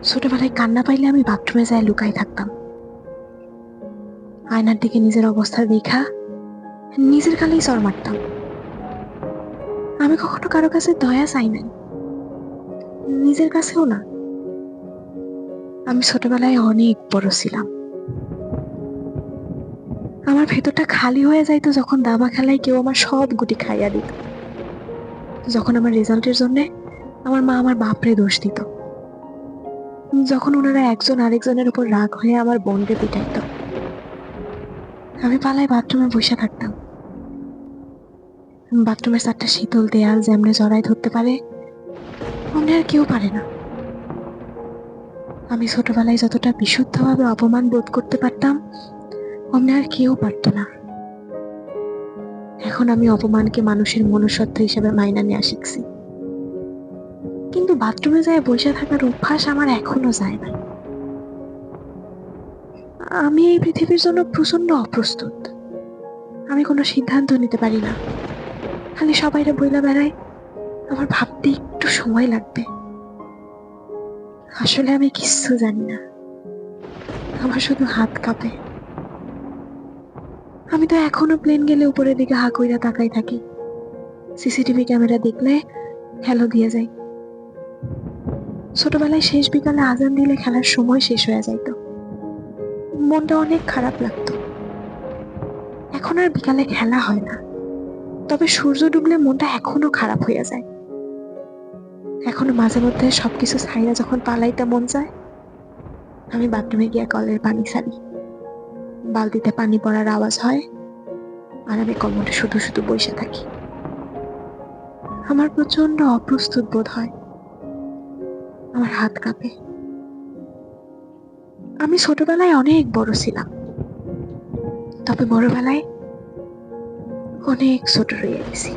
ছোটবেলায় কান্না পাইলে আমি বাথরুমে যাই লুকাই থাকতাম। আয়নার দিকে নিজের অবস্থা দেখা নিজের গালেই চড় মারতাম। আমি কখনো কারো কাছে দয়া চাই নাই, নিজের কাছেও না। আমি ছোটবেলায় অনেক বড় ছিলাম। আমার ভেতরটা খালি হয়ে যাইতো যখন দাবা খেলায় কেউ আমার সব গুটি খাইয়া দিত। যখন আমার রেজাল্টের জন্য আমার মা আমার বাপরে দোষ দিত। যখন ওনারা একজন আরেকজনের উপর রাগ হয়ে আমার বোনকে পিটাইত। আমি পালায় বাথরুমে বসে থাকতাম। বাথরুমের চারটা শীতল দেয়াল যেমনে জড়াই ধরতে পারে অমনি আর কেউ পারে না। আমি ছোটবেলায় যতটা বিশুদ্ধভাবে অপমান বোধ করতে পারতাম অমনি আর কেউ পারত না। এখন আমি অপমানকে মানুষের মনুষ্যত্ব হিসেবে মাইনা নিয়ে শিখছি। কিন্তু বাথরুমে যায় বসে থাকার অভ্যাস আমার এখনো যায় না। আমি এই পৃথিবীর জন্য প্রচন্ড অপ্রস্তুত। আমি কোনো সিদ্ধান্ত নিতে পারি না। খালি সবাইরে বইলা বেড়াই আমার ভাবতে একটু সময় লাগবে। আসলে আমি কিচ্ছু জানি না, আমার শুধু হাত কাঁপে। আমি তো এখনো প্লেন গেলে উপরের দিকে হা কইরা তাকাই থাকি। সিসিটিভি ক্যামেরা দেখলে হ্যালো দিয়ে যাই। ছোটবেলায় শেষ বিকালে আজান দিলে খেলার সময় শেষ হয়ে যাইত, মনটা অনেক খারাপ লাগতো। এখন আর বিকালে খেলা হয় না, তবে সূর্য ডুবলে মনটা এখনো খারাপ হয়ে যায়। এখনো মাঝে মধ্যে সবকিছু ছাইরা যখন পালাইতে মন চায় আমি বাথরুমে গিয়ে কলের পানি ছাড়ি। বালতিতে পানি পড়ার আওয়াজ হয় আর আমি কমোডে শুধু শুধু বসে থাকি। আমার প্রচন্ড অপ্রস্তুত বোধ হয়, আমার হাত কাঁপে। আমি ছোটবেলায় অনেক বড় ছিলাম, তবে বড়বেলায় অনেক ছোট রয়ে গেছি।